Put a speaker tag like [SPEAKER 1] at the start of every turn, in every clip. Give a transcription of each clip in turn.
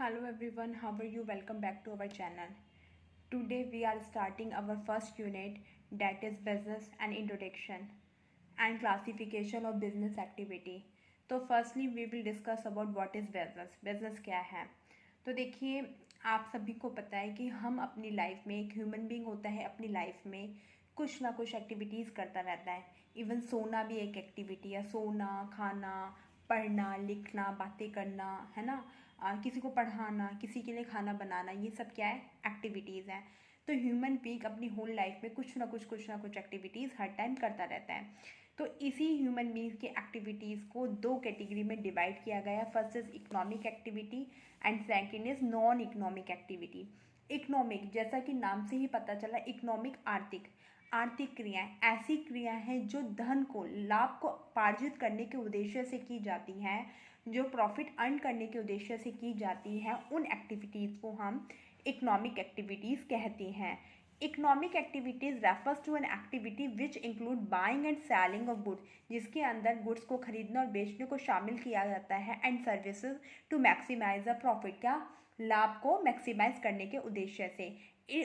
[SPEAKER 1] Hello everyone, how are you? Welcome back to our channel. Today we are starting our first unit, that is business and introduction and classification of business activity. तो firstly we will discuss about what is business. Business क्या है? तो देखिए, आप सभी को पता है कि हम अपनी लाइफ में, एक ह्यूमन बीइंग होता है अपनी लाइफ में कुछ ना कुछ एक्टिविटीज़ करता रहता है। इवन सोना भी एक एक्टिविटी है। सोना, खाना, पढ़ना, लिखना, बातें करना, है ना। किसी को पढ़ाना, किसी के लिए खाना बनाना, ये सब क्या है? एक्टिविटीज़ हैं। तो ह्यूमन बीइंग अपनी होल लाइफ में कुछ ना कुछ एक्टिविटीज़ हर टाइम करता रहता है। तो इसी ह्यूमन बीइंग की एक्टिविटीज़ को दो कैटेगरी में डिवाइड किया गया है। First is economic activity and second is non economic activity. Economic, जैसा कि नाम से ही पता चला, इकोनॉमिक आर्थिक। आर्थिक क्रियाएं ऐसी क्रियाएं हैं जो धन को, लाभ को उपार्जित करने के उद्देश्य से की जाती हैं, जो प्रॉफिट अर्न करने के उद्देश्य से की जाती हैं। उन एक्टिविटीज़ को हम इकोनॉमिक एक्टिविटीज़ कहते हैं। Economic activities refers to an activity which include buying and selling of goods, जिसके अंदर गुड्स को खरीदने और बेचने को शामिल किया जाता है, and services to maximise the profit, क्या लाभ को मैक्सिमाइज करने के उद्देश्य से।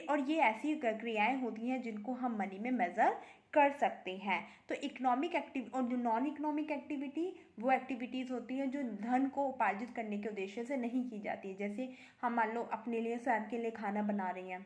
[SPEAKER 1] और ये ऐसी क्रियाएं होती हैं जिनको हम मनी में मेज़र कर सकते हैं। तो इकोनॉमिक एक्टिव और जो नॉन इकोनॉमिक एक्टिविटी, वो एक्टिविटीज़ होती हैं जो धन को उपार्जित करने के उद्देश्य से नहीं की जाती है। जैसे हम मान लो अपने लिए, स्वयं के लिए खाना बना रही हैं,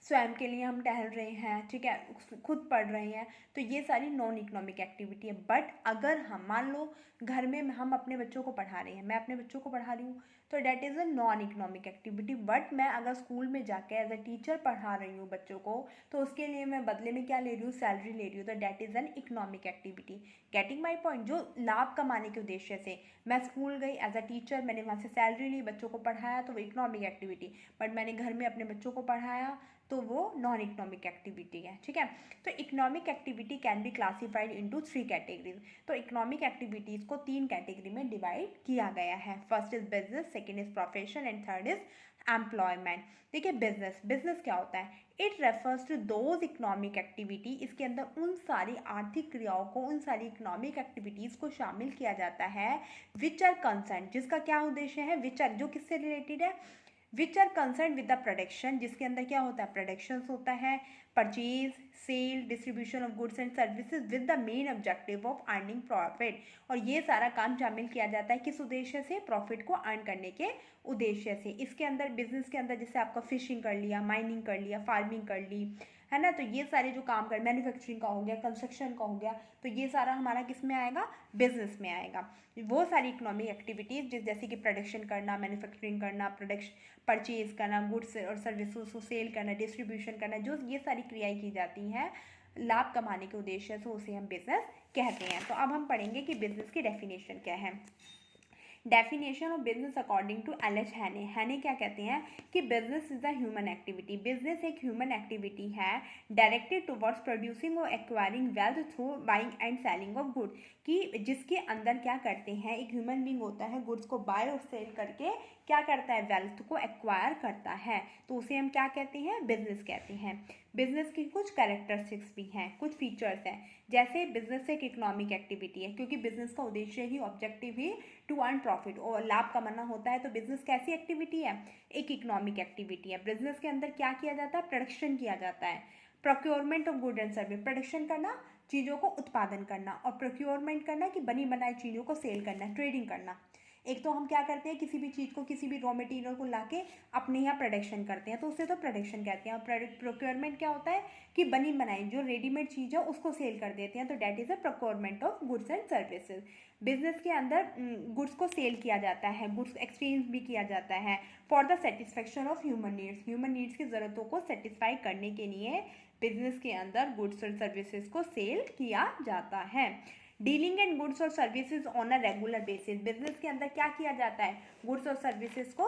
[SPEAKER 1] स्वयं के लिए हम टहल रहे हैं, ठीक है, खुद पढ़ रहे हैं, तो ये सारी नॉन इकोनॉमिक एक्टिविटी है। बट अगर हम मान लो घर में हम अपने बच्चों को पढ़ा रहे हैं, मैं अपने बच्चों को पढ़ा रही हूँ, तो that is a non economic activity. But मैं अगर स्कूल में जाकर एज अ टीचर पढ़ा रही हूँ बच्चों को, तो उसके लिए मैं बदले में क्या ले रही हूँ? सैलरी ले रही हूँ, तो that is an economic activity. Getting my point? जो लाभ कमाने के उद्देश्य से मैं स्कूल गई एज अ टीचर, मैंने वहाँ से सैलरी ली, बच्चों को पढ़ाया, तो वो इकोनॉमिक एक्टिविटी। बट मैंने घर में अपने बच्चों को पढ़ाया, तो वो नॉन इकोनॉमिक एक्टिविटी है, ठीक है। तो economic activity can be classified into 3 categories. तो इकोनॉमिक एक्टिविटीज़ को 3 कैटेगरी में डिवाइड किया गया है। First is business, second is profession and third is employment. देखिए, बिजनेस, बिजनेस क्या होता है? It refers to those economic activity, इसके अंदर उन सारी आर्थिक क्रियाओं को, उन सारी इकोनॉमिक एक्टिविटीज़ को शामिल किया जाता है विच आर कंसर्न, जिसका क्या उद्देश्य है? विच आर, जो किससे रिलेटेड है? Which are concern with the production, जिसके अंदर क्या होता है? प्रोडक्शन होता है, purchase, sale, distribution of goods and services with the main objective of earning profit. और ये सारा काम शामिल किया जाता है किस उद्देश्य से? प्रॉफिट को अर्न करने के उद्देश्य से। इसके अंदर, बिजनेस के अंदर, जैसे आपका फिशिंग कर लिया, माइनिंग कर लिया, फार्मिंग कर ली, है ना, तो ये सारे जो काम कर, मैन्युफैक्चरिंग का हो गया, कंस्ट्रक्शन का हो गया, तो ये सारा हमारा किस में आएगा? बिजनेस में आएगा। वो सारी इकोनॉमिक एक्टिविटीज़ जैसे कि प्रोडक्शन करना, मैन्युफैक्चरिंग करना, प्रोडक्शन परचेज करना, गुड्स और सर्विसेज को सेल करना, डिस्ट्रीब्यूशन करना, जो ये सारी क्रियाएं की जाती हैं लाभ कमाने के उद्देश्य से, उसे हम बिजनेस कहते हैं। तो अब हम पढ़ेंगे कि बिजनेस की डेफिनेशन क्या है। Definition of business according to L H. Haney. Haney क्या कहते हैं कि business is a human activity. Business एक ह्यूमन एक्टिविटी है डायरेक्टेड टुवर्ड्स प्रोड्यूसिंग और acquiring wealth through buying and selling of good, कि जिसके अंदर क्या करते हैं, एक ह्यूमन बींग होता है, गुड्स को बाय और सेल करके क्या करता है? वेल्थ को एक्वायर करता है, तो उसे हम क्या कहते हैं? बिजनेस कहते हैं। बिजनेस की कुछ कैरेक्टरिस्टिक्स भी हैं, कुछ फीचर्स हैं। जैसे बिजनेस एक इकोनॉमिक एक्टिविटी है, क्योंकि बिजनेस का उद्देश्य ही, ऑब्जेक्टिव ही टू अर्न प्रॉफिट और लाभ कमाना होता है। तो बिजनेस कैसी एक्टिविटी है? एक इकोनॉमिक एक्टिविटी है। बिजनेस के अंदर क्या किया जाता है? प्रोडक्शन किया जाता है। Procurement of good and service, production करना, चीज़ों को उत्पादन करना, और प्रोक्योरमेंट करना कि बनी बनाई चीज़ों को सेल करना, ट्रेडिंग करना। एक तो हम क्या करते हैं, किसी भी चीज़ को, किसी भी रॉ मटेरियल को लाके अपने यहाँ प्रोडक्शन करते हैं, तो उसे तो प्रोडक्शन कहते हैं। और प्रोक्योरमेंट क्या होता है कि बनी बनाई जो रेडीमेड चीज़ है उसको सेल कर देते हैं, तो that is a procurement of goods and services. Business के अंदर गुड्स को सेल किया जाता है, गुड्स एक्सचेंज भी किया जाता है for the satisfaction of human needs. Human needs की ज़रूरतों को सेटिस्फाई करने के लिए बिजनेस के अंदर गुड्स और सर्विसेज को सेल किया जाता है। डीलिंग एंड गुड्स और services on a regular basis, business के अंदर क्या किया जाता है? गुड्स और सर्विसेज को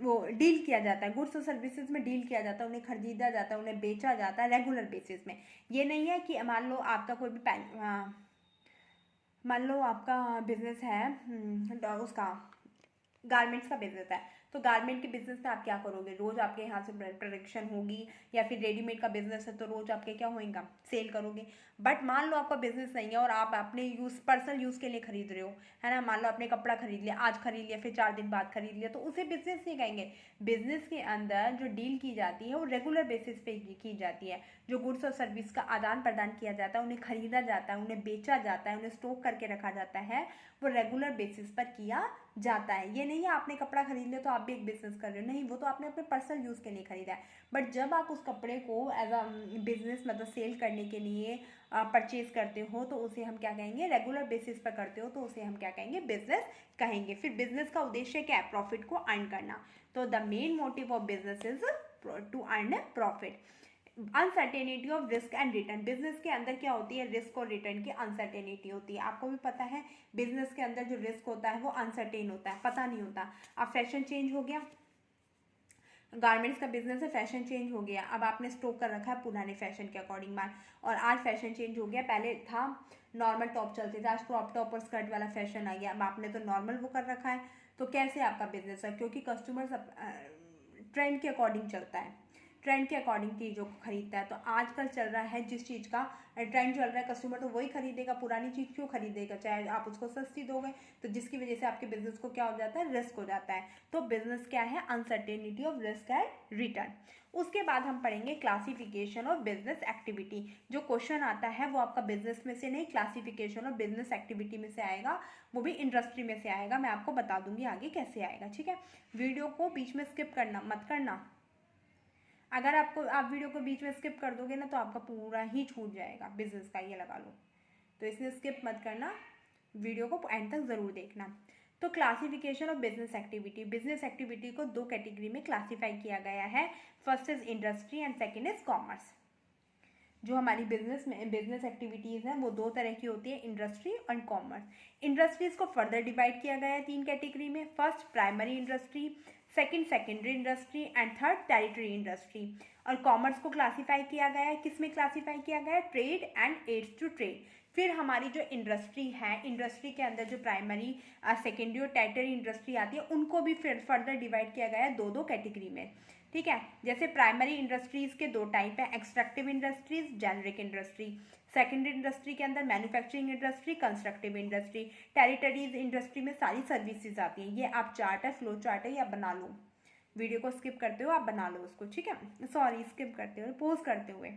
[SPEAKER 1] वो डील किया जाता है, गुड्स और सर्विसेज में डील किया जाता है, उन्हें खरीदा जाता है, उन्हें बेचा जाता है रेगुलर बेसिस में। ये नहीं है कि मान लो आपका कोई भी मान लो आपका बिजनेस है, उसका गारमेंट्स का बिजनेस है, तो गारमेंट के बिजनेस में आप क्या करोगे, रोज आपके यहाँ से प्रोडक्शन होगी, या फिर रेडीमेड का बिजनेस है तो रोज आपके क्या होएगा, सेल करोगे। बट मान लो आपका बिजनेस नहीं है और आप अपने पर्सनल यूज के लिए खरीद रहे हो, है ना, मान लो आपने कपड़ा खरीद लिया, आज खरीद लिया, फिर 4 दिन बाद खरीद लिया, तो उसे बिजनेस नहीं कहेंगे। बिजनेस के अंदर जो डील की जाती है वो रेगुलर बेसिस पे की जाती है। जो गुड्स और सर्विस का आदान प्रदान किया जाता है, उन्हें खरीदा जाता है, उन्हें बेचा जाता है, उन्हें स्टॉक करके रखा जाता है, वो रेगुलर बेसिस पर किया जाता है। ये नहीं है आपने कपड़ा खरीद लिया तो आप भी एक बिजनेस कर रहे हो, नहीं, वो तो आपने अपने पर्सनल यूज के लिए खरीदा है। बट जब आप उस कपड़े को एज अ बिजनेस मतलब सेल करने के लिए परचेज करते हो तो उसे हम क्या कहेंगे, रेगुलर बेसिस पर करते हो तो उसे हम क्या कहेंगे, बिजनेस कहेंगे। फिर बिजनेस का उद्देश्य क्या है, प्रॉफिट को अर्न करना। तो the main motive of business is to earn profit. Uncertainty of risk and return, business के अंदर क्या होती है, रिस्क और रिटर्न की अनसर्टेनिटी होती है। आपको भी पता है बिजनेस के अंदर जो रिस्क होता है वो अनसर्टेन होता है, पता नहीं होता। अब फैशन चेंज हो गया, गारमेंट्स का बिजनेस है, फैशन चेंज हो गया, अब आपने स्टॉक कर रखा है पुराने फैशन के अकॉर्डिंग माल, और आज फैशन चेंज हो गया, पहले था नॉर्मल टॉप चलते थे, आज क्रॉप टॉप और स्कर्ट वाला फैशन आ गया, अब आपने तो नॉर्मल वो कर रखा है, तो कैसे आपका बिजनेस है, क्योंकि कस्टमर ट्रेंड के अकॉर्डिंग चलता है, ट्रेंड के अकॉर्डिंग चीज़ों को खरीदता है। तो आजकल चल रहा है जिस चीज़ का ट्रेंड चल रहा है, कस्टमर तो वही खरीदेगा, पुरानी चीज़ क्यों खरीदेगा, चाहे आप उसको सस्ती दोगे, तो जिसकी वजह से आपके बिजनेस को क्या हो जाता है, रिस्क हो जाता है। तो बिजनेस क्या है, uncertainty of risk and return. उसके बाद हम पढ़ेंगे क्लासिफिकेशन ऑफ बिजनेस एक्टिविटी। जो क्वेश्चन आता है वो आपका बिजनेस में से नहीं, क्लासिफिकेशन ऑफ बिजनेस एक्टिविटी में से आएगा, वो भी इंडस्ट्री में से आएगा। मैं आपको बता दूंगी आगे कैसे आएगा, ठीक है। वीडियो को बीच में स्किप करना मत करना, अगर आप वीडियो को बीच में स्किप कर दोगे ना तो आपका पूरा ही छूट जाएगा बिजनेस का, ये लगा लो। तो इसलिए स्किप मत करना, वीडियो को एंड तक ज़रूर देखना। तो classification of business activity, business activity को 2 कैटेगरी में क्लासीफाई किया गया है। First is industry and second is commerce. जो हमारी बिजनेस एक्टिविटीज़ हैं वो 2 तरह की होती है, इंडस्ट्री और कॉमर्स। इंडस्ट्रीज को फर्दर डिवाइड किया गया है 3 कैटेगरी में। First primary industry, second secondary industry and third territory industry. और कॉमर्स को क्लासीफाई किया गया है, किस में क्लासीफाई किया गया है, trade and aids to trade. फिर हमारी जो इंडस्ट्री है, इंडस्ट्री के अंदर जो प्राइमरी सेकेंडरी और टेरिटरी इंडस्ट्री आती है उनको भी फिर फर्दर डिवाइड किया गया है 2 कैटेगरी में, ठीक है। जैसे प्राइमरी इंडस्ट्रीज के 2 टाइप है, extractive industries, generic industry. Secondary industry के अंदर manufacturing industry, constructive industry. Territories industry में सारी सर्विसेज आती हैं। ये आप चार्ट है, फ्लो चार्ट है, ये आप बना लो, वीडियो को स्किप करते हो आप बना लो उसको, ठीक है। सॉरी, स्किप करते हुए, पोज करते हुए,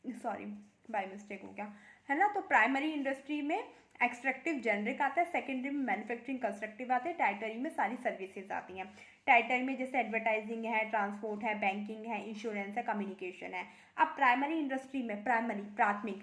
[SPEAKER 1] सॉरी बाय मिस्टेक हो गया, है ना। तो प्राइमरी इंडस्ट्री में एक्सट्रैक्टिव जेनरिक आता है, सेकेंडरी में मैन्युफैक्चरिंग कंस्ट्रक्टिव आते हैं, टेरिटरी में सारी सर्विसेज आती हैं। टेरिटरी में जैसे एडवर्टाइजिंग है, ट्रांसपोर्ट है, बैंकिंग है, इंश्योरेंस है, कम्युनिकेशन है। अब प्राइमरी इंडस्ट्री में प्राइमरी प्राथमिक,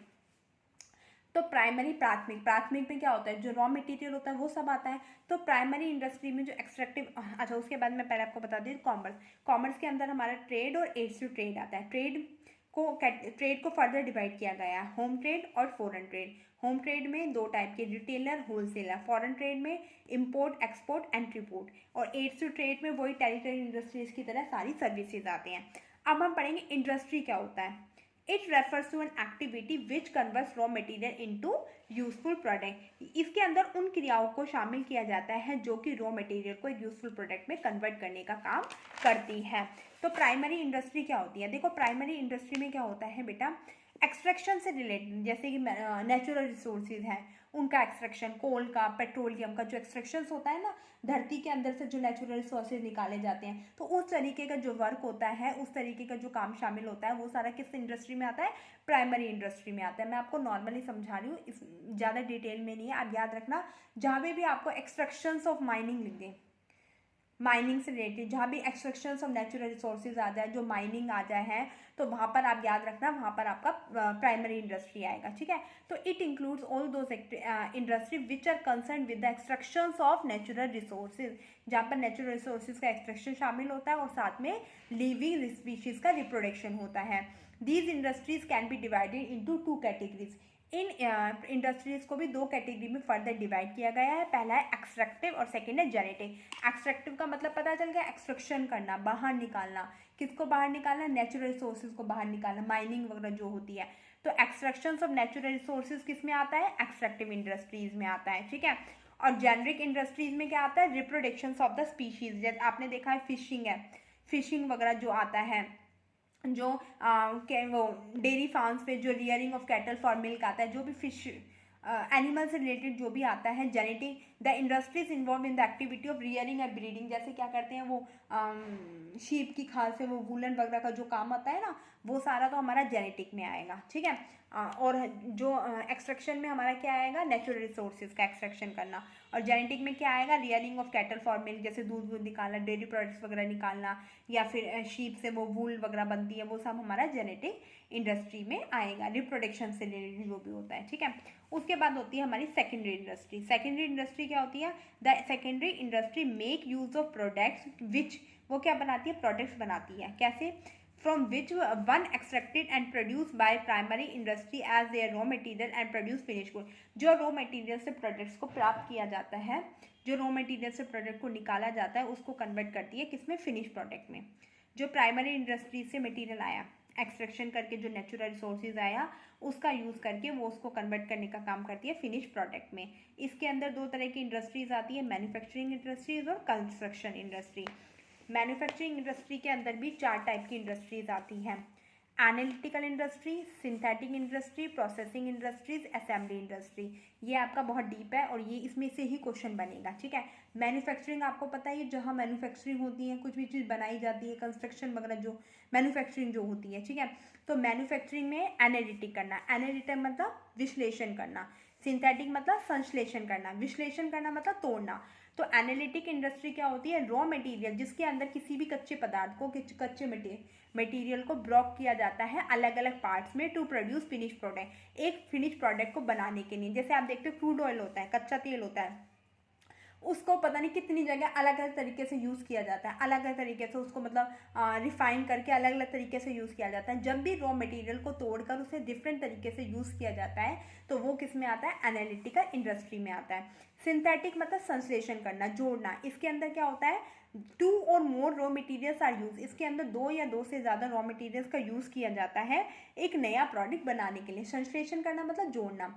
[SPEAKER 1] तो प्राथमिक में क्या होता है, जो रॉ मटेरियल होता है वो सब आता है। तो प्राइमरी इंडस्ट्री में जो एक्सट्रैक्टिव, अच्छा उसके बाद मैं पहले आपको बता दी कॉमर्स के अंदर हमारा ट्रेड और एड्स टू ट्रेड आता है। ट्रेड को फर्दर डिवाइड किया गया है, होम ट्रेड और फॉरेन ट्रेड। होम ट्रेड में 2 टाइप के, रिटेलर, होलसेलर। फॉरेन ट्रेड में इंपोर्ट, एक्सपोर्ट, एंट्री पोर्ट। और एड्स टू ट्रेड में वही टेरिटरी इंडस्ट्रीज की तरह सारी सर्विसेज आती हैं। अब हम पढ़ेंगे इंडस्ट्री क्या होता है। It refers to an activity which converts raw material into useful product. इसके अंदर उन क्रियाओं को शामिल किया जाता है जो कि रॉ मटेरियल को एक यूजफुल प्रोडक्ट में कन्वर्ट करने का काम करती है। तो प्राइमरी इंडस्ट्री क्या होती है, देखो प्राइमरी इंडस्ट्री में क्या होता है बेटा, एक्सट्रैक्शन से रिलेटेड, जैसे कि नेचुरल रिसोर्सेज हैं उनका एक्सट्रैक्शन, कोल का, पेट्रोलियम का जो एक्सट्रैक्शन होता है ना, धरती के अंदर से जो नेचुरल रिसोर्सेज निकाले जाते हैं, तो उस तरीके का जो वर्क होता है, उस तरीके का जो काम शामिल होता है, वो सारा किस इंडस्ट्री में आता है, प्राइमरी इंडस्ट्री में आता है। मैं आपको नॉर्मली समझा रही हूँ, इस ज़्यादा डिटेल में नहीं है, आप याद रखना। जहाँ भी आपको एक्सट्रैक्शंस ऑफ माइनिंग लिख दें, माइनिंग से रिलेटेड जहाँ भी एक्सट्रैक्शंस ऑफ नेचुरल रिसोर्सेज आ जाए, जो माइनिंग आ जाए है, तो वहाँ पर आप याद रखना, वहाँ पर आपका प्राइमरी इंडस्ट्री आएगा, ठीक है। तो it includes all those industry which are concern with the extractions of natural resources, जहाँ पर नेचुरल रिसोर्सेज का एक्सट्रैक्शन शामिल होता है और साथ में लिविंग स्पीशीज का रिप्रोडक्शन होता है। These industries can be divided into 2 categories. In industries को भी 2 कैटेगरी में फर्दर डिवाइड किया गया है। पहला है एक्सट्रैक्टिव और सेकेंड है जेनेटिक। एक्सट्रैक्टिव का मतलब पता चल गया, एक्सट्रैक्शन करना, बाहर निकालना। किसको बाहर निकालना, नेचुरल रिसोर्सेज को बाहर निकालना, माइनिंग वगैरह जो होती है। तो एक्सट्रैक्शन ऑफ नेचुरल रिसोर्सेज किस में आता है, एक्सट्रैक्टिव इंडस्ट्रीज में आता है, ठीक है। और जेनरिक इंडस्ट्रीज में क्या आता है, रिप्रोडक्शन ऑफ द स्पीशीज, जैसे आपने देखा है फिशिंग है, फिशिंग वगैरह जो आता है, जो वो डेयरी फार्म्स पे जो rearing of cattle for milk आता है, जो भी फिश एनिमल से रिलेटेड जो भी आता है, genetic the industries involve in the activity of rearing and breeding, जैसे क्या करते हैं वो शीप की खाल से वो वूलन वगैरह का जो काम आता है ना, वो सारा तो हमारा जेनेटिक में आएगा, ठीक है। और जो एक्सट्रैक्शन में हमारा क्या आएगा, नेचुरल रिसोर्सेज का एक्सट्रैक्शन करना, और जेनेटिक में क्या आएगा, rearing of cattle for milk, जैसे दूध वूध निकालना, डेयरी प्रोडक्ट्स वगैरह निकालना, या फिर शीप से वो वूल वगैरह बनती है, वो सब हमारा जेनेटिक इंडस्ट्री में आएगा, रिप्रोडक्शन से रिलेटेड जो भी होता है, ठीक है। उसके बाद होती है हमारी सेकेंडरी इंडस्ट्री। सेकेंडरी इंडस्ट्री क्या होती है, the secondary industry make use of products which, वो क्या बनाती है, प्रोडक्ट्स बनाती है, कैसे, from which one extracted and produced by primary industry as their raw material and produce finished good, जो रॉ मटेरियल से प्रोडक्ट्स को प्राप्त किया जाता है, जो रॉ मटेरियल से प्रोडक्ट को निकाला जाता है, उसको कन्वर्ट करती है किसमें, फिनिश प्रोडक्ट में। जो प्राइमरी इंडस्ट्री से मटेरियल आया, एक्सट्रैक्शन करके जो नेचुरल रिसोर्सेज आया, उसका यूज़ करके वो उसको कन्वर्ट करने का काम करती है फिनिश प्रोडक्ट में। इसके अंदर दो तरह की इंडस्ट्रीज आती है, मैन्युफैक्चरिंग इंडस्ट्रीज और कंस्ट्रक्शन इंडस्ट्री। मैन्युफैक्चरिंग इंडस्ट्री के अंदर भी 4 टाइप की इंडस्ट्रीज आती हैं, analytical industry, synthetic industry, processing industries, assembly industry. ये आपका बहुत डीप है और ये इसमें से ही क्वेश्चन बनेगा, ठीक है। मैन्युफैक्चरिंग आपको पता है, जहाँ मैन्युफैक्चरिंग होती है, कुछ भी चीज़ बनाई जाती है, कंस्ट्रक्शन वगैरह जो मैन्युफैक्चरिंग जो होती है, ठीक है। तो मैन्युफैक्चरिंग में एनालिटिक करना, एनालिटिक मतलब विश्लेषण करना, सिंथेटिक मतलब संश्लेषण करना, विश्लेषण करना मतलब तोड़ना। तो एनालिटिक इंडस्ट्री क्या होती है, रॉ मटेरियल जिसके अंदर किसी भी कच्चे पदार्थ को, कच्चे मटेरियल को ब्लॉक किया जाता है अलग अलग पार्ट्स में टू प्रोड्यूस फिनिश प्रोडक्ट, एक फिनिश प्रोडक्ट को बनाने के लिए। जैसे आप देखते हो क्रूड ऑयल होता है, कच्चा तेल होता है, उसको पता नहीं कितनी जगह अलग अलग तरीके से यूज़ किया जाता है, अलग अलग तरीके से उसको मतलब रिफाइन करके अलग अलग तरीके से यूज़ किया जाता है। जब भी रॉ मटेरियल को तोड़कर उसे डिफरेंट तरीके से यूज़ किया जाता है, तो वो किस में आता है, एनालिटिकल इंडस्ट्री में आता है। सिंथेटिक मतलब संश्लेषण करना, जोड़ना। इसके अंदर क्या होता है, 2 और मोर रॉ मटेरियल्स आर यूज, इसके अंदर 2 या 2 से ज़्यादा रॉ मटेरियल्स का यूज़ किया जाता है एक नया प्रोडक्ट बनाने के लिए। संश्लेषण करना मतलब जोड़ना,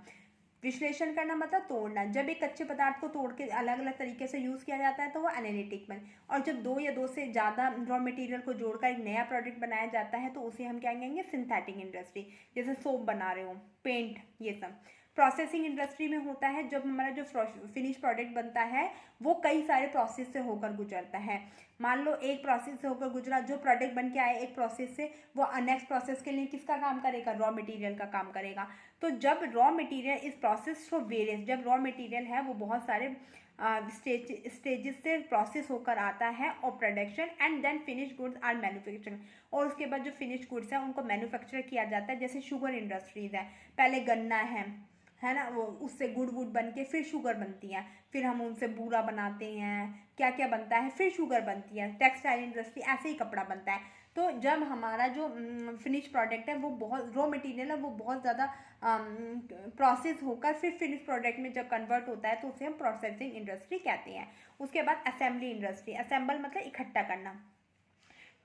[SPEAKER 1] विश्लेषण करना मतलब तोड़ना। जब एक कच्चे पदार्थ को तोड़ के अलग अलग तरीके से यूज़ किया जाता है तो वो एनालिटिक में, और जब 2 या 2 से ज़्यादा रॉ मटेरियल को जोड़कर एक नया प्रोडक्ट बनाया जाता है तो उसे हम क्या कहेंगे, सिंथेटिक इंडस्ट्री। जैसे सोप बना रहे हो, पेंट, ये सब। प्रोसेसिंग इंडस्ट्री में होता है जब हमारा जो फिनिश प्रोडक्ट बनता है वो कई सारे प्रोसेस से होकर गुजरता है। मान लो एक प्रोसेस से होकर गुजरा, जो प्रोडक्ट बन के आए एक प्रोसेस से, वो नेक्स्ट प्रोसेस के लिए किसका काम करेगा, रॉ मटेरियल का काम करेगा। तो जब रॉ मटेरियल इस प्रोसेस को वेरियस, जब रॉ मटेरियल है वो बहुत सारे स्टेजेस से प्रोसेस होकर आता है और production and then finish goods are manufacturing, और उसके बाद जो फिनिश गुड्स हैं उनको मैन्युफैक्चर किया जाता है। जैसे शुगर इंडस्ट्रीज है, पहले गन्ना है ना, वो उससे गुड़ वुड बन के फिर शुगर बनती है, फिर हम उनसे बूरा बनाते हैं, क्या क्या बनता है, फिर शुगर बनती है। टेक्सटाइल इंडस्ट्री ऐसे ही कपड़ा बनता है। तो जब हमारा जो फिनिश प्रोडक्ट है वो बहुत, रॉ मटेरियल है वो बहुत ज़्यादा प्रोसेस होकर फिर फिनिश प्रोडक्ट में जब कन्वर्ट होता है तो उसे हम प्रोसेसिंग इंडस्ट्री कहते हैं। उसके बाद असेंबली इंडस्ट्री, असेंबल मतलब इकट्ठा करना।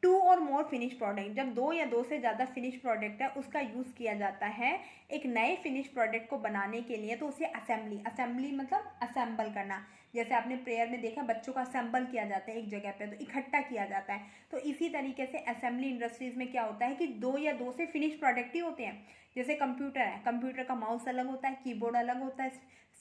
[SPEAKER 1] 2 और मोर फिनिश प्रोडक्ट, जब 2 या 2 से ज़्यादा फिनिश प्रोडक्ट है उसका यूज़ किया जाता है एक नए फिनिश प्रोडक्ट को बनाने के लिए, तो उसे असेंबली, असेंबली मतलब असेंबल करना। जैसे आपने प्रेयर में देखा बच्चों का असेंबल किया जाता है एक जगह पे, तो इकट्ठा किया जाता है। तो इसी तरीके से असेंबली इंडस्ट्रीज में क्या होता है कि 2 या 2 से फिनिश प्रोडक्ट ही होते हैं। जैसे कंप्यूटर है, कंप्यूटर का माउस अलग होता है, कीबोर्ड अलग होता है,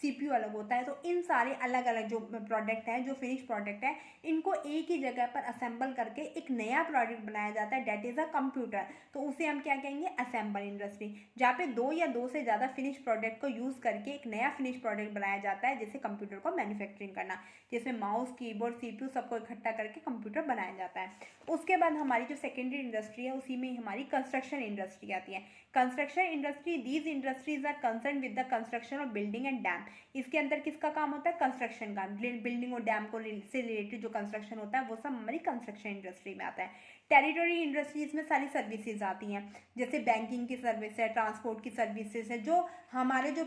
[SPEAKER 1] CPU अलग होता है। तो इन सारे अलग अलग जो प्रोडक्ट हैं, जो फिनिश प्रोडक्ट है, इनको एक ही जगह पर असेंबल करके एक नया प्रोडक्ट बनाया जाता है, डेट इज़ अ कंप्यूटर। तो उसे हम क्या कहेंगे, असेंबल इंडस्ट्री। जहाँ पे 2 या 2 से ज़्यादा फिनिश प्रोडक्ट को यूज़ करके एक नया फिनिश प्रोडक्ट बनाया जाता है, जैसे कंप्यूटर को मैन्युफैक्चरिंग करना, जिसमें माउस, कीबोर्ड, CPU सबको इकट्ठा करके कंप्यूटर बनाया जाता है। उसके बाद हमारी जो सेकेंडरी इंडस्ट्री है उसी में हमारी कंस्ट्रक्शन इंडस्ट्री आती है। Construction industry, these industries are concern with the construction of building and dam. इसके अंदर किसका काम होता है, कंस्ट्रक्शन का। बिल्डिंग और डैम को से रिलेटेड जो कंस्ट्रक्शन होता है वो सब हमारी कंस्ट्रक्शन इंडस्ट्री में आता है। टेरिटरी इंडस्ट्रीज में सारी सर्विसेज आती हैं, जैसे बैंकिंग की सर्विस है, ट्रांसपोर्ट की सर्विसेज है। जो हमारे जो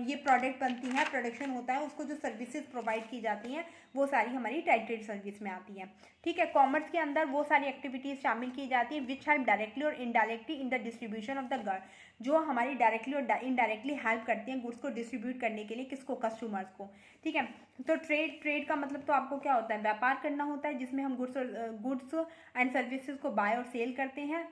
[SPEAKER 1] ये प्रोडक्ट बनती हैं, प्रोडक्शन होता है, उसको जो सर्विसेज प्रोवाइड की जाती हैं वो सारी हमारी टेरिटरी सर्विस में आती हैं। ठीक है। कॉमर्स के अंदर वो सारी एक्टिविटीज़ शामिल की जाती है विच हेल्प डायरेक्टली और indirectly in the distribution of the distributor, जो हमारी डायरेक्टली और इनडायरेक्टली हेल्प करते हैं गुड्स को डिस्ट्रीब्यूट करने के लिए, किसको, कस्टमर्स को। ठीक है, तो ट्रेड का मतलब तो आपको क्या होता है, व्यापार करना होता है, जिसमें हम गुड्स एंड सर्विसेज को बाय और सेल करते हैं।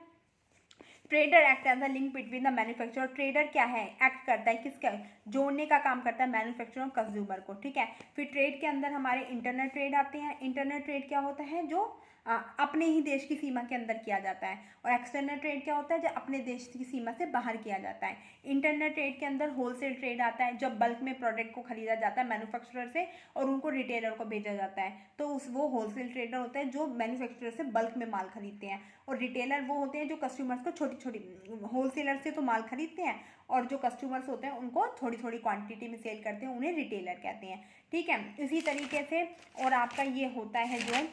[SPEAKER 1] Trader act as a link between the manufacturer. Trader क्या है, एक्ट करता है किसका, जोड़ने का काम करता है मैन्युफैक्चरर और कंज्यूमर को। ठीक है, फिर ट्रेड के अंदर हमारे इंटरनल ट्रेड आते हैं। इंटरनल ट्रेड क्या होता है, जो अपने ही देश की सीमा के अंदर किया जाता है। और एक्सटर्नल ट्रेड क्या होता है, जो अपने देश की सीमा से बाहर किया जाता है। इंटरनल ट्रेड के अंदर होलसेल ट्रेड आता है, जब बल्क में प्रोडक्ट को खरीदा जाता है मैन्युफैक्चरर से और उनको रिटेलर को भेजा जाता है, तो वो होलसेल ट्रेडर होता है जो मैन्युफैक्चरर से बल्क में माल खरीदते हैं। और रिटेलर वो होते हैं जो कस्टमर्स को छोटी छोटी, होलसेलर से तो माल खरीदते हैं और जो कस्टमर्स होते हैं उनको थोड़ी थोड़ी क्वांटिटी में सेल करते हैं, उन्हें रिटेलर कहते हैं। ठीक है, इसी तरीके से और आपका ये होता है जो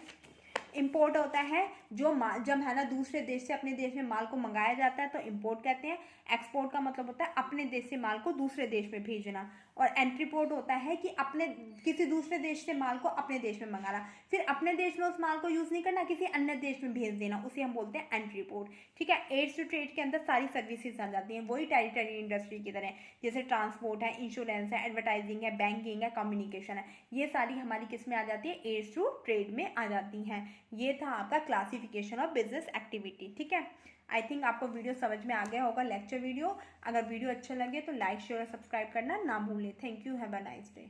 [SPEAKER 1] इम्पोर्ट होता है, जो जब है ना दूसरे देश से अपने देश में माल को मंगाया जाता है तो इम्पोर्ट कहते हैं। एक्सपोर्ट का मतलब होता है अपने देश से माल को दूसरे देश में भेजना। और एंट्रीपोर्ट होता है कि अपने किसी दूसरे देश से माल को अपने देश में मंगाना, फिर अपने देश में उस माल को यूज़ नहीं करना, किसी अन्य देश में भेज देना, उसे हम बोलते हैं एंट्रीपोर्ट। ठीक है, एड्स टू ट्रेड के अंदर सारी सर्विसेज आ जाती हैं, वही टेरिटरी इंडस्ट्री की तरह, जैसे ट्रांसपोर्ट है, इंश्योरेंस है, एडवर्टाइजिंग है, बैंकिंग है, कम्युनिकेशन है, ये सारी हमारी किस में आ जाती है, एड्स टू ट्रेड में आ जाती हैं। ये था आपका क्लासिफिकेशन ऑफ बिजनेस एक्टिविटी। ठीक है, आई थिंक आपको वीडियो समझ में आ गया होगा, लेक्चर वीडियो। अगर वीडियो अच्छा लगे तो लाइक शेयर और सब्सक्राइब करना ना भूलें। Thank you, have a nice day.